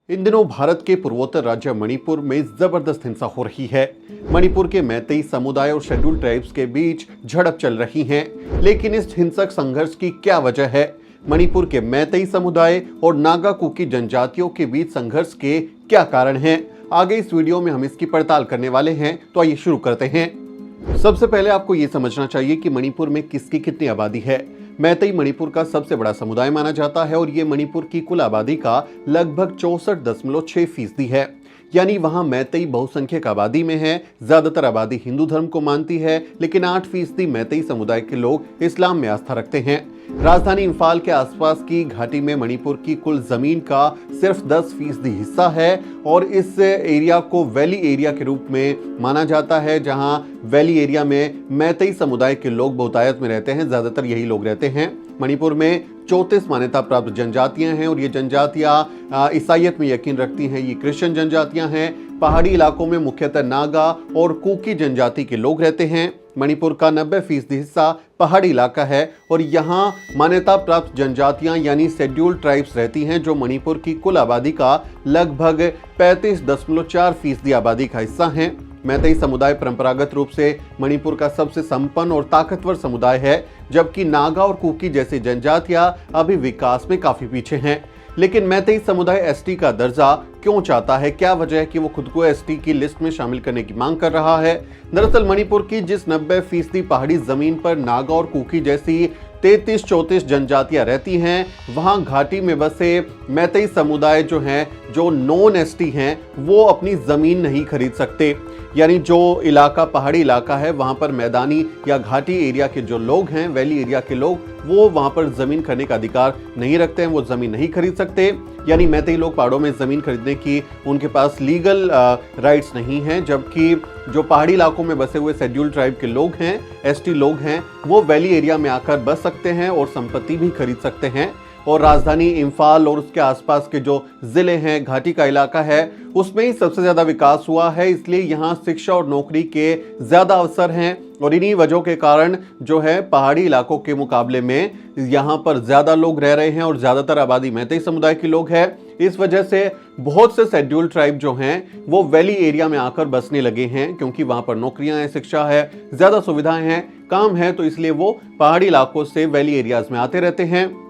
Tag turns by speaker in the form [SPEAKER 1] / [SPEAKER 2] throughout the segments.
[SPEAKER 1] इन दिनों भारत के पूर्वोत्तर राज्य मणिपुर में जबरदस्त हिंसा हो रही है। मणिपुर के मैतेई समुदाय और शेड्यूल्ड ट्राइब्स के बीच झड़प चल रही है, लेकिन इस हिंसक संघर्ष की क्या वजह है? मणिपुर के मैतेई समुदाय और नागा कुकी जनजातियों के बीच संघर्ष के क्या कारण हैं? आगे इस वीडियो में हम इसकी पड़ताल करने वाले हैं, तो आइए शुरू करते हैं। सबसे पहले आपको ये समझना चाहिए कि मणिपुर में किसकी कितनी आबादी है। मैतेई मणिपुर का सबसे बड़ा समुदाय माना जाता है और ये मणिपुर की कुल आबादी का लगभग 64.6% है। यानी वहां मैतेई बहुसंख्यक आबादी में है। ज्यादातर आबादी हिंदू धर्म को मानती है, लेकिन 8% मैतेई समुदाय के लोग इस्लाम में आस्था रखते हैं। राजधानी इंफाल के आसपास की घाटी में मणिपुर की कुल जमीन का सिर्फ 10% हिस्सा है और इस एरिया को वैली एरिया के रूप में माना जाता है, जहां वैली एरिया में मैतेई समुदाय के लोग बहुतायत में रहते हैं। ज्यादातर यही लोग रहते हैं। मणिपुर में 34 मान्यता प्राप्त जनजातियां हैं और ये जनजातियां ईसाइयत में यकीन रखती हैं। ये क्रिश्चियन जनजातियां हैं। पहाड़ी इलाकों में मुख्यतः नागा और कुकी जनजाति के लोग रहते हैं। मणिपुर का 90% हिस्सा पहाड़ी इलाका है और यहाँ मान्यता प्राप्त जनजातियां यानी शेड्यूल्ड ट्राइब्स रहती हैं, जो मणिपुर की कुल आबादी का लगभग 35.4% आबादी का हिस्सा हैं। मैतेई समुदाय परंपरागत रूप से मणिपुर का सबसे संपन्न और ताकतवर समुदाय है, जबकि नागा और कुकी जैसी जनजातियां अभी विकास में काफी पीछे हैं। लेकिन मैतेई समुदाय एसटी का दर्जा क्यों चाहता है? क्या वजह है कि वो खुद को एसटी की लिस्ट में शामिल करने की मांग कर रहा है? दरअसल मणिपुर की जिस 90% पहाड़ी जमीन पर नागा और कुकी जैसी 33-34 जनजातियां रहती हैं, वहां घाटी में बसे मैतेई समुदाय जो हैं, जो नॉन एसटी हैं, वो अपनी जमीन नहीं खरीद सकते। यानी जो इलाका पहाड़ी इलाका है, वहां पर मैदानी या घाटी एरिया के जो लोग हैं, वैली एरिया के लोग, वो वहां पर जमीन खरीदने का अधिकार नहीं रखते हैं, वो जमीन नहीं खरीद सकते। यानी मैतेई लोग पहाड़ों में जमीन खरीदने की उनके पास लीगल राइट्स नहीं हैं, जबकि जो पहाड़ी इलाकों में बसे हुए शेड्यूल्ड ट्राइब के लोग हैं, एसटी लोग हैं, वो वैली एरिया में आकर बस सकते हैं और संपत्ति भी खरीद सकते हैं। और राजधानी इंफाल और उसके आसपास के जो जिले हैं, घाटी का इलाका है, उसमें ही सबसे ज्यादा विकास हुआ है। इसलिए यहाँ शिक्षा और नौकरी के ज्यादा अवसर हैं और इन्हीं वजहों के कारण जो है पहाड़ी इलाकों के मुकाबले में यहाँ पर ज्यादा लोग रह रहे हैं और ज्यादातर आबादी मैतेई समुदाय के लोग हैं। इस वजह से बहुत से शेड्यूल्ड ट्राइब जो हैं, वो वैली एरिया में आकर बसने लगे हैं, क्योंकि वहां पर नौकरियां हैं, शिक्षा है, ज्यादा सुविधाएं हैं, काम है, तो इसलिए वो पहाड़ी इलाकों से वैली एरियाज में आते रहते हैं।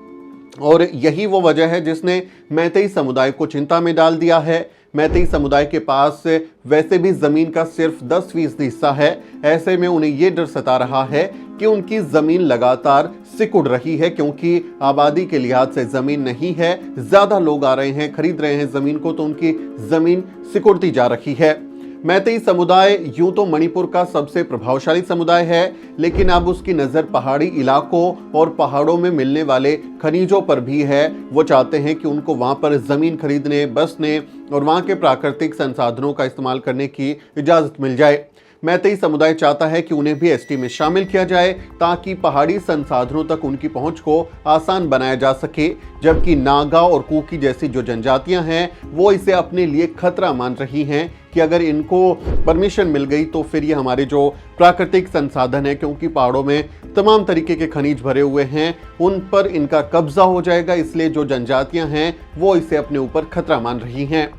[SPEAKER 1] और यही वो वजह है जिसने मैतेई समुदाय को चिंता में डाल दिया है। मैतेई समुदाय के पास वैसे भी जमीन का सिर्फ 10% हिस्सा है। ऐसे में उन्हें ये डर सता रहा है कि उनकी जमीन लगातार सिकुड़ रही है, क्योंकि आबादी के लिहाज से जमीन नहीं है। ज्यादा लोग आ रहे हैं, खरीद रहे हैं जमीन को, तो उनकी जमीन सिकुड़ती जा रही है। मैतेई समुदाय यूं तो मणिपुर का सबसे प्रभावशाली समुदाय है, लेकिन अब उसकी नजर पहाड़ी इलाकों और पहाड़ों में मिलने वाले खनिजों पर भी है। वो चाहते हैं कि उनको वहां पर जमीन खरीदने, बसने और वहां के प्राकृतिक संसाधनों का इस्तेमाल करने की इजाजत मिल जाए। मैतेई समुदाय चाहता है कि उन्हें भी एसटी में शामिल किया जाए, ताकि पहाड़ी संसाधनों तक उनकी पहुंच को आसान बनाया जा सके। जबकि नागा और कुकी जैसी जो जनजातियां हैं, वो इसे अपने लिए खतरा मान रही हैं कि अगर इनको परमिशन मिल गई तो फिर ये हमारे जो प्राकृतिक संसाधन है, क्योंकि पहाड़ों में तमाम तरीके के खनिज भरे हुए हैं, उन पर इनका कब्जा हो जाएगा। इसलिए जो जनजातियां हैं, वो इसे अपने ऊपर खतरा मान रही हैं।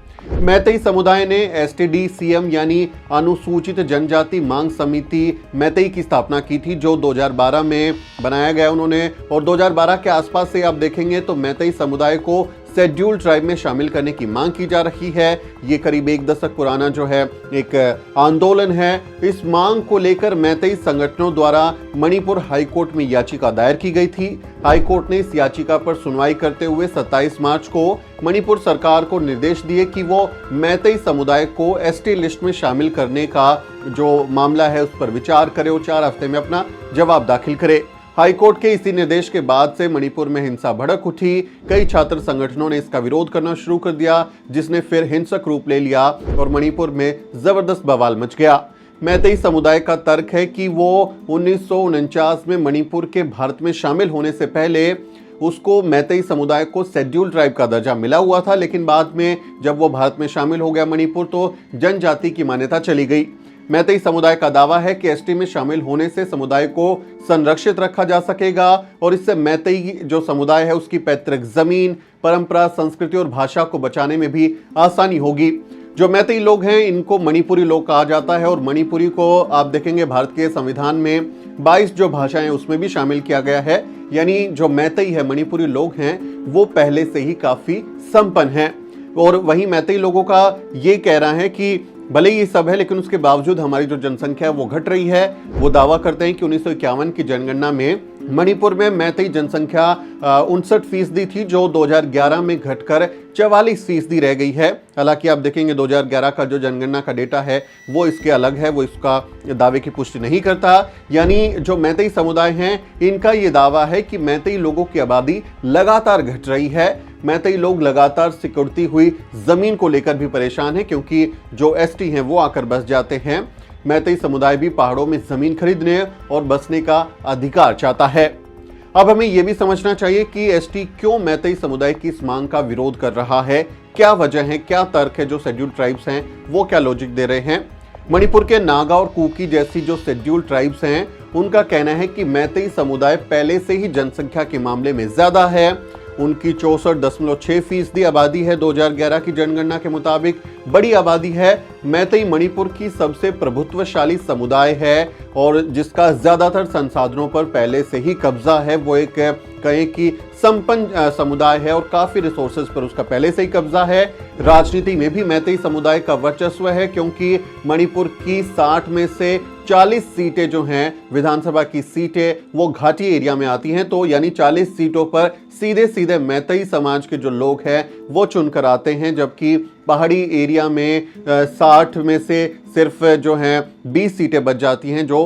[SPEAKER 1] मैतेई समुदाय ने एसटीडी-सीएम यानी अनुसूचित जनजाति मांग समिति मैतेई की स्थापना की थी, जो 2012 में बनाया गया उन्होंने। और 2012 के आसपास से आप देखेंगे तो मैतेई समुदाय को शेड्यूल्ड ट्राइब में शामिल करने की मांग की जा रही है। ये करीब 1 दशक पुराना जो है एक आंदोलन है। इस मांग को लेकर मैतेई संगठनों द्वारा मणिपुर हाईकोर्ट में याचिका दायर की गई थी। हाईकोर्ट ने इस याचिका पर सुनवाई करते हुए 27 मार्च को मणिपुर सरकार को निर्देश दिए कि वो मैतेई समुदाय को एसटी लिस्ट में शामिल करने का जो मामला है उस पर विचार करे और 4 हफ्ते में अपना जवाब दाखिल करे। हाईकोर्ट के इसी निर्देश के बाद से मणिपुर में हिंसा भड़क उठी। कई छात्र संगठनों ने इसका विरोध करना शुरू कर दिया, जिसने फिर हिंसक रूप ले लिया और मणिपुर में जबरदस्त बवाल मच गया। मैतेई समुदाय का तर्क है कि वो 1949 में मणिपुर के भारत में शामिल होने से पहले उसको मैतेई समुदाय को शेड्यूल्ड ट्राइब का दर्जा मिला हुआ था, लेकिन बाद में जब वो भारत में शामिल हो गया मणिपुर, तो जनजाति की मान्यता चली गई। मैतेई समुदाय का दावा है कि एसटी में शामिल होने से समुदाय को संरक्षित रखा जा सकेगा और इससे मैतेई जो समुदाय है उसकी पैतृक जमीन, परंपरा, संस्कृति और भाषा को बचाने में भी आसानी होगी। जो मैतेई लोग हैं इनको मणिपुरी लोग कहा जाता है और मणिपुरी को आप देखेंगे भारत के संविधान में 22 जो भाषाएं उसमें भी शामिल किया गया है। यानी जो मैतेई है, मणिपुरी लोग हैं, वो पहले से ही काफी संपन्न हैं। और वहीं मैतेई लोगों का ये कहना है कि भले ही सब है लेकिन उसके बावजूद हमारी जो जनसंख्या है वो घट रही है। वो दावा करते हैं कि 1951 की जनगणना में मणिपुर में मैतेई जनसंख्या 59% थी, जो 2011 में घटकर 44% रह गई है। हालांकि आप देखेंगे 2011 का जो जनगणना का डेटा है वो इसके अलग है, वो इसका दावे की पुष्टि नहीं करता। यानी जो मैतेई समुदाय हैं इनका ये दावा है कि मैतेई लोगों की आबादी लगातार घट रही है। मैतेई लोग लगातार सिकुड़ती हुई जमीन को लेकर भी परेशान हैं, क्योंकि जो एसटी हैं वो आकर बस जाते हैं। मैतेई समुदाय भी पहाड़ों में जमीन खरीदने और बसने का अधिकार चाहता है। अब हमें यह भी समझना चाहिए कि एसटी क्यों मैतेई समुदाय की इस मांग का विरोध कर रहा है, क्या वजह है, क्या तर्क है। जो शेड्यूल्ड ट्राइब्स हैं वो क्या लॉजिक दे रहे हैं। मणिपुर के नागा और कुकी जैसी जो शेड्यूल्ड ट्राइब्स हैं उनका कहना है कि मैतेई समुदाय पहले से ही जनसंख्या के मामले में ज्यादा है। उनकी 64.6% आबादी है 2011 की जनगणना के मुताबिक। बड़ी आबादी है। मैतेई मणिपुर की सबसे प्रभुत्वशाली समुदाय है और जिसका ज्यादातर संसाधनों पर पहले से ही कब्जा है। वो एक कहें कि संपन्न समुदाय है और काफी रिसोर्सेज पर उसका पहले से ही कब्जा है। राजनीति में भी मैतेई समुदाय का वर्चस्व है, क्योंकि मणिपुर की 60 में से 40 सीटें जो हैं विधानसभा की सीटें वो घाटी एरिया में आती हैं। तो यानी 40 सीटों पर सीधे सीधे मैतेई समाज के जो लोग हैं वो चुनकर आते हैं, जबकि पहाड़ी एरिया में 60 में से सिर्फ जो हैं 20 सीटें बच जाती हैं जो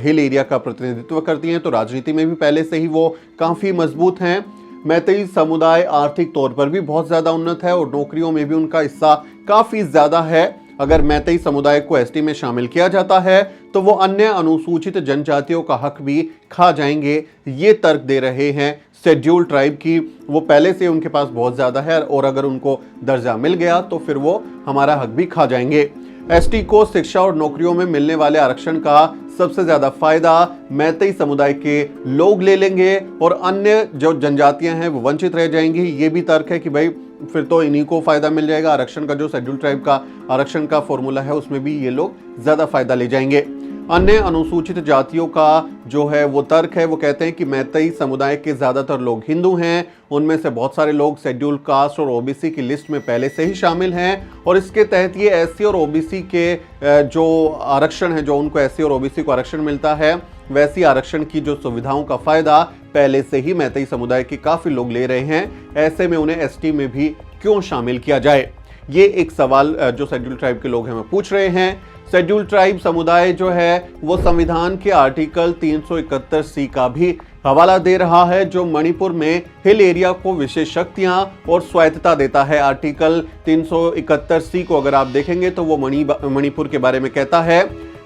[SPEAKER 1] हिल एरिया का प्रतिनिधित्व करती हैं। तो राजनीति में भी पहले से ही वो काफी मजबूत हैं। मैतेई समुदाय आर्थिक तौर पर भी बहुत ज्यादा उन्नत है और नौकरियों में भी उनका हिस्सा काफी ज्यादा है। अगर मैतेई समुदाय को एसटी में शामिल किया जाता है तो वो अन्य अनुसूचित जनजातियों का हक भी खा जाएंगे। ये तर्क दे रहे हैं शेड्यूल्ड ट्राइब की वो पहले से उनके पास बहुत ज्यादा है और अगर उनको दर्जा मिल गया तो फिर वो हमारा हक भी खा जाएंगे। एसटी को शिक्षा और नौकरियों में मिलने वाले आरक्षण का सबसे ज्यादा फायदा मैतेई समुदाय के लोग ले लेंगे और अन्य जो जनजातियां हैं वो वंचित रह जाएंगी। ये भी तर्क है कि भाई फिर तो इन्हीं को फायदा मिल जाएगा। आरक्षण का जो शेड्यूल्ड ट्राइब का आरक्षण का फॉर्मूला है उसमें भी ये लोग ज्यादा फायदा ले जाएंगे। अन्य अनुसूचित जातियों का जो है वो तर्क है, वो कहते हैं कि मैतेई समुदाय के ज्यादातर लोग हिंदू हैं। उनमें से बहुत सारे लोग शेड्यूल्ड कास्ट और ओबीसी की लिस्ट में पहले से ही शामिल हैं और इसके तहत ये एससी और ओबीसी के जो आरक्षण है, जो उनको एससी और ओबीसी को आरक्षण मिलता है, वैसी आरक्षण की जो सुविधाओं का फायदा पहले से ही मैतेई समुदाय के काफी लोग ले रहे हैं। ऐसे में उन्हें एसटी में भी क्यों शामिल किया जाए, ये एक सवाल जो शेड्यूल्ड ट्राइब के लोग हैं वो पूछ रहे हैं। शेड्यूल्ड ट्राइब समुदाय जो है वो संविधान के आर्टिकल 371C का भी हवाला दे रहा है, जो मणिपुर में हिल एरिया को विशेष शक्तियां और स्वायत्तता देता है। आर्टिकल 371C को अगर आप देखेंगे तो वो मणिपुर के बारे में कहता है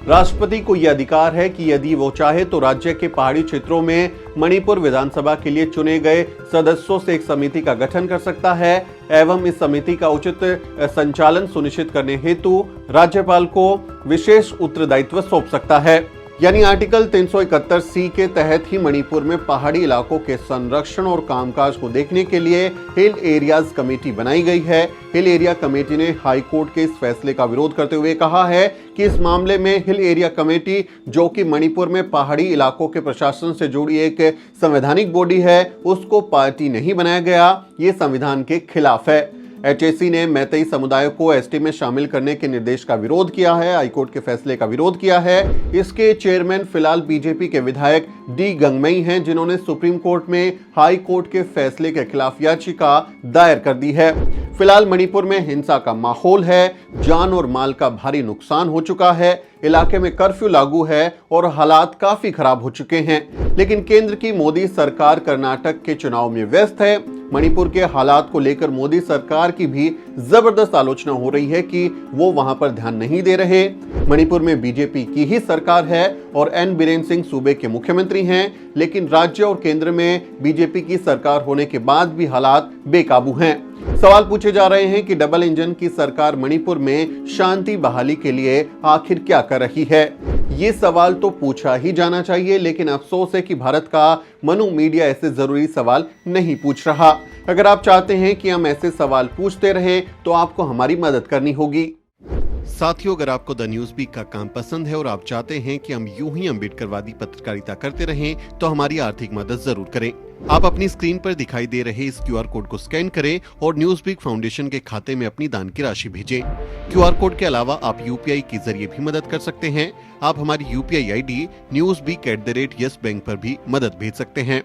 [SPEAKER 1] राष्ट्रपति को यह अधिकार है कि यदि वो चाहे तो राज्य के पहाड़ी क्षेत्रों में मणिपुर विधानसभा के लिए चुने गए सदस्यों से एक समिति का गठन कर सकता है एवं इस समिति का उचित संचालन सुनिश्चित करने हेतु राज्यपाल को विशेष उत्तरदायित्व सौंप सकता है। यानी आर्टिकल 371C के तहत ही मणिपुर में पहाड़ी इलाकों के संरक्षण और कामकाज को देखने के लिए हिल एरियाज कमेटी बनाई गई है। हिल एरिया कमेटी ने हाई कोर्ट के इस फैसले का विरोध करते हुए कहा है कि इस मामले में हिल एरिया कमेटी, जो कि मणिपुर में पहाड़ी इलाकों के प्रशासन से जुड़ी एक संवैधानिक बॉडी है, उसको पार्टी नहीं बनाया गया। ये संविधान के खिलाफ है। एचएसी ने मैतेई समुदाय को एसटी में शामिल करने के निर्देश का विरोध किया है, हाईकोर्ट के फैसले का विरोध किया है। इसके चेयरमैन फिलहाल बीजेपी के विधायक डी गंगमई हैं, जिन्होंने सुप्रीम कोर्ट में हाई कोर्ट के फैसले के खिलाफ याचिका दायर कर दी है। फिलहाल मणिपुर में हिंसा का माहौल है, जान और माल का भारी नुकसान हो चुका है, इलाके में कर्फ्यू लागू है और हालात काफी खराब हो चुके हैं। लेकिन केंद्र की मोदी सरकार कर्नाटक के चुनाव में व्यस्त है। मणिपुर के हालात को लेकर मोदी सरकार की भी जबरदस्त आलोचना हो रही है कि वो वहां पर ध्यान नहीं दे रहे। मणिपुर में बीजेपी की ही सरकार है और एन बीरेन सिंह सूबे के मुख्यमंत्री हैं, लेकिन राज्य और केंद्र में बीजेपी की सरकार होने के बाद भी हालात बेकाबू हैं। सवाल पूछे जा रहे हैं कि डबल इंजन की सरकार मणिपुर में शांति बहाली के लिए आखिर क्या कर रही है। ये सवाल तो पूछा ही जाना चाहिए, लेकिन अफसोस है कि भारत का मनु मीडिया ऐसे जरूरी सवाल नहीं पूछ रहा। अगर आप चाहते हैं कि हम ऐसे सवाल पूछते रहें तो आपको हमारी मदद करनी होगी। साथियों, अगर आपको द न्यूज वीक का काम पसंद है और आप चाहते हैं कि हम यूं ही अम्बेडकरवादी पत्रकारिता करते रहें तो हमारी आर्थिक मदद जरूर करें। आप अपनी स्क्रीन पर दिखाई दे रहे इस क्यूआर कोड को स्कैन करें और न्यूज वीक फाउंडेशन के खाते में अपनी दान की राशि भेजें। क्यूआर कोड के अलावा आप यूपीआई के जरिए भी मदद कर सकते हैं। आप हमारी यूपीआई आईडी newsweek@yes बैंक पर भी मदद भेज सकते हैं।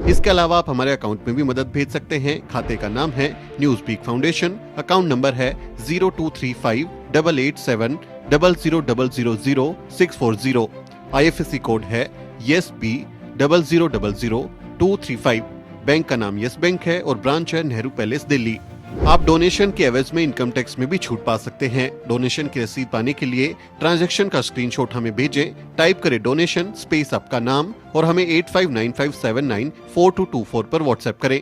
[SPEAKER 1] इसके अलावा आप हमारे अकाउंट में भी मदद भेज सकते हैं। खाते का नाम है News Week Foundation, account number है 02358800000640। IFSC कोड है YesB000235। बैंक का नाम यस बैंक है और ब्रांच है नेहरू पैलेस, दिल्ली। आप डोनेशन के एवज में इनकम टैक्स में भी छूट पा सकते हैं। डोनेशन की रसीद पाने के लिए ट्रांजैक्शन का स्क्रीनशॉट हमें भेजें। टाइप करें डोनेशन स्पेस आपका नाम और हमें 8595794224 पर व्हाट्सएप करें।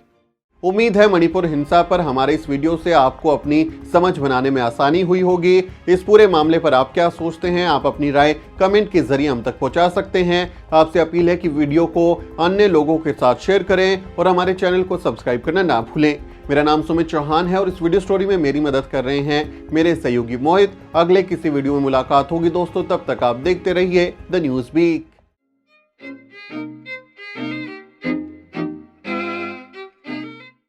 [SPEAKER 1] उम्मीद है मणिपुर हिंसा पर हमारे इस वीडियो से आपको अपनी समझ बनाने में आसानी हुई होगी। इस पूरे मामले पर आप क्या सोचते हैं, आप अपनी राय कमेंट के जरिए हम तक पहुंचा सकते हैं। आपसे अपील है कि वीडियो को अन्य लोगों के साथ शेयर करें और हमारे चैनल को सब्सक्राइब करना ना भूलें। मेरा नाम सुमित चौहान है और इस वीडियो स्टोरी में मेरी मदद कर रहे हैं मेरे सहयोगी मोहित। अगले किसी वीडियो में मुलाकात होगी दोस्तों, तब तक आप देखते रहिए द न्यूज वीक।